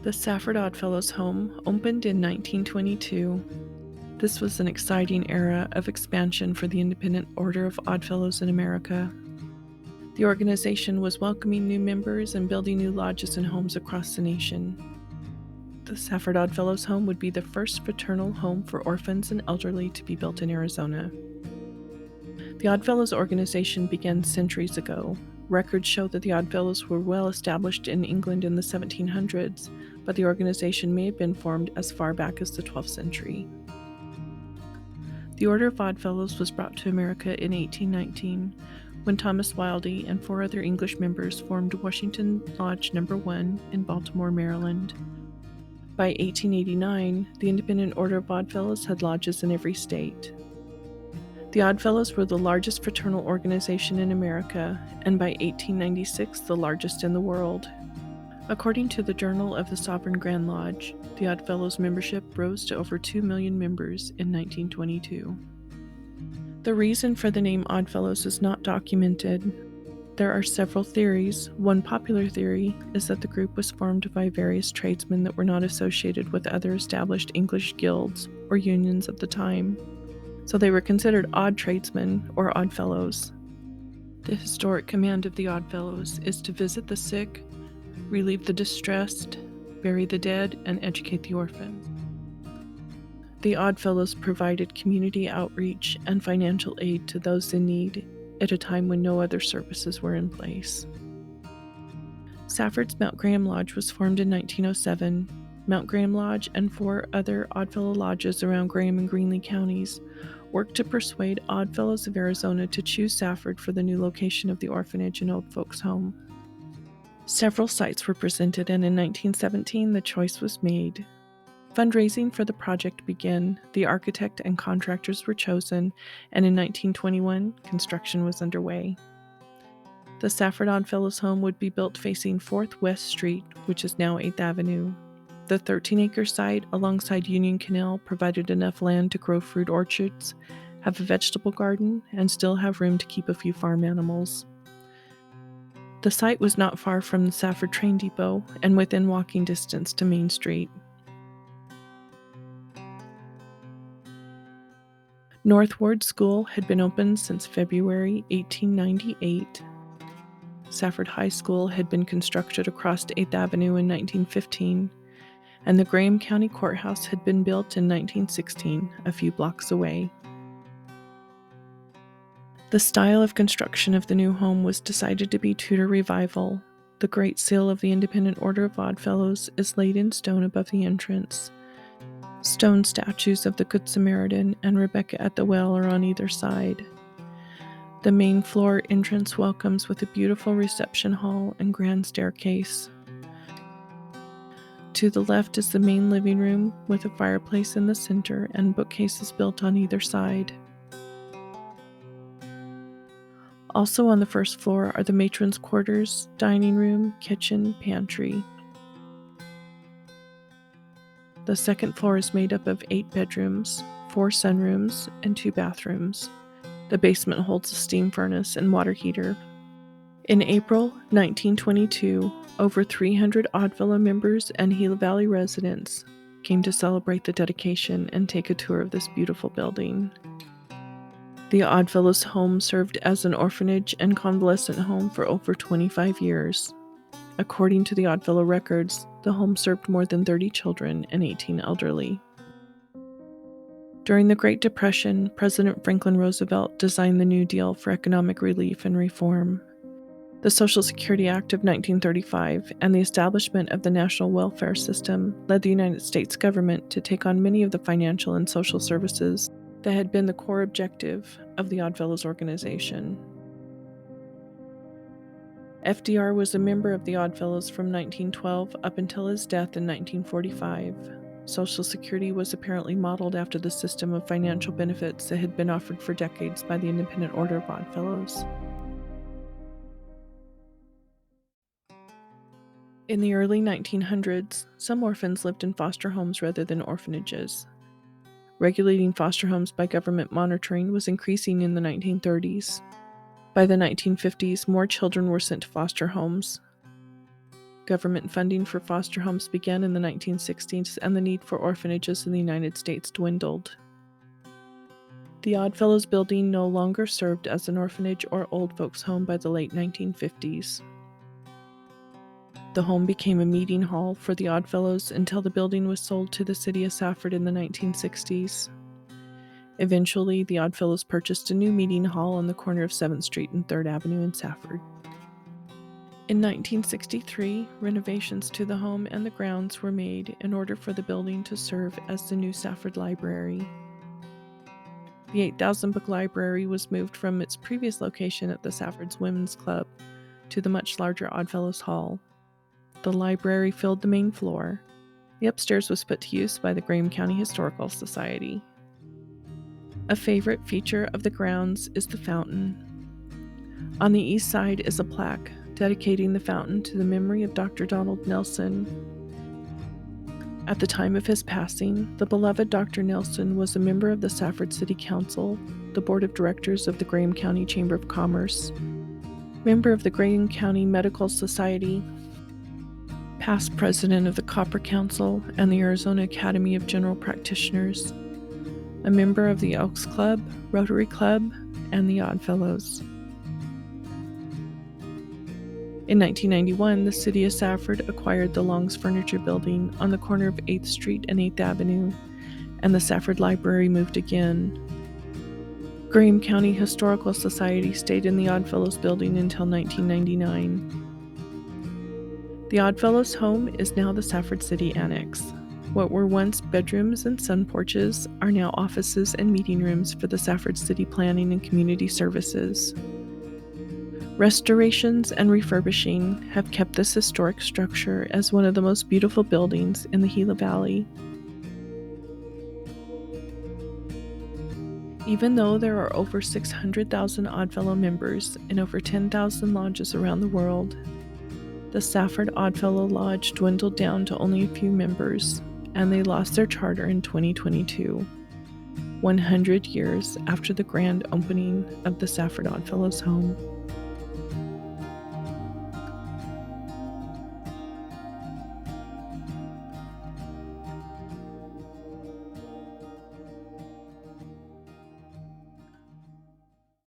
The Safford Oddfellows Home opened in 1922. This was an exciting era of expansion for the independent order of Oddfellows in America. The organization was welcoming new members and building new lodges and homes across the nation. The Safford Oddfellows Home would be the first fraternal home for orphans and elderly to be built in Arizona. The Oddfellows organization began centuries ago. Records show that the Oddfellows were well established in England in the 1700s, but the organization may have been formed as far back as the 12th century. The Order of Oddfellows was brought to America in 1819, when Thomas Wildey and 4 other English members formed Washington Lodge No. 1 in Baltimore, Maryland. By 1889, the Independent Order of Oddfellows had lodges in every state. The Oddfellows were the largest fraternal organization in America, and by 1896, the largest in the world. According to the Journal of the Sovereign Grand Lodge, the Oddfellows membership rose to over 2 million members in 1922. The reason for the name Oddfellows is not documented. There are several theories. One popular theory is that the group was formed by various tradesmen that were not associated with other established English guilds or unions at the time, so they were considered odd tradesmen or Oddfellows. The historic command of the Oddfellows is to visit the sick, relieve the distressed, bury the dead, and educate the orphans. The Oddfellows provided community outreach and financial aid to those in need at a time when no other services were in place. Safford's Mount Graham Lodge was formed in 1907. Mount Graham Lodge and 4 other Oddfellow lodges around Graham and Greenlee counties worked to persuade Oddfellows of Arizona to choose Safford for the new location of the orphanage and old folks' home. Several sites were presented, and in 1917 the choice was made. Fundraising for the project began, the architect and contractors were chosen, and in 1921 construction was underway. The Safford Oddfellows Home would be built facing 4th West Street, which is now 8th Avenue. The 13-acre site alongside Union Canal provided enough land to grow fruit orchards, have a vegetable garden, and still have room to keep a few farm animals. The site was not far from the Safford train depot and within walking distance to Main Street. North Ward School had been open since February 1898. Safford High School had been constructed across 8th Avenue in 1915, and the Graham County Courthouse had been built in 1916, a few blocks away. The style of construction of the new home was decided to be Tudor Revival. The Great Seal of the Independent Order of Oddfellows is laid in stone above the entrance. Stone statues of the Good Samaritan and Rebecca at the well are on either side. The main floor entrance welcomes with a beautiful reception hall and grand staircase. To the left is the main living room with a fireplace in the center and bookcases built on either side. Also on the first floor are the matron's quarters, dining room, kitchen, pantry. The second floor is made up of 8 bedrooms, 4 sunrooms, and 2 bathrooms. The basement holds a steam furnace and water heater. In April 1922, over 300 Oddfellow members and Gila Valley residents came to celebrate the dedication and take a tour of this beautiful building. The Oddfellows Home served as an orphanage and convalescent home for over 25 years. According to the Oddfellow records, the home served more than 30 children and 18 elderly. During the Great Depression, President Franklin Roosevelt designed the New Deal for economic relief and reform. The Social Security Act of 1935 and the establishment of the National Welfare System led the United States government to take on many of the financial and social services that had been the core objective of the Oddfellows organization. FDR was a member of the Oddfellows from 1912 up until his death in 1945. Social Security was apparently modeled after the system of financial benefits that had been offered for decades by the Independent Order of Oddfellows. In the early 1900s, some orphans lived in foster homes rather than orphanages. Regulating foster homes by government monitoring was increasing in the 1930s. By the 1950s, more children were sent to foster homes. Government funding for foster homes began in the 1960s, and the need for orphanages in the United States dwindled. The Oddfellows building no longer served as an orphanage or old folks' home by the late 1950s. The home became a meeting hall for the Oddfellows until the building was sold to the city of Safford in the 1960s. Eventually, the Oddfellows purchased a new meeting hall on the corner of 7th Street and 3rd Avenue in Safford. In 1963, renovations to the home and the grounds were made in order for the building to serve as the new Safford Library. The 8,000-book library was moved from its previous location at the Safford's Women's Club to the much larger Oddfellows Hall. The library filled the main floor. The upstairs was put to use by the Graham County Historical Society. A favorite feature of the grounds is the fountain. On the east side is a plaque dedicating the fountain to the memory of Dr. Donald Nelson. At the time of his passing, the beloved Dr. Nelson was a member of the Safford City Council, the Board of Directors of the Graham County Chamber of Commerce, member of the Graham County Medical Society, past president of the Copper Council and the Arizona Academy of General Practitioners, a member of the Elks Club, Rotary Club, and the Oddfellows. In 1991, the city of Safford acquired the Long's Furniture Building on the corner of 8th Street and 8th Avenue, and the Safford Library moved again. Graham County Historical Society stayed in the Oddfellows building until 1999. The Oddfellows home is now the Safford City Annex. What were once bedrooms and sun porches are now offices and meeting rooms for the Safford City Planning and Community Services. Restorations and refurbishing have kept this historic structure as one of the most beautiful buildings in the Gila Valley. Even though there are over 600,000 Oddfellow members and over 10,000 lodges around the world, the Safford Oddfellow Lodge dwindled down to only a few members, and they lost their charter in 2022, 100 years after the grand opening of the Safford Oddfellows Home.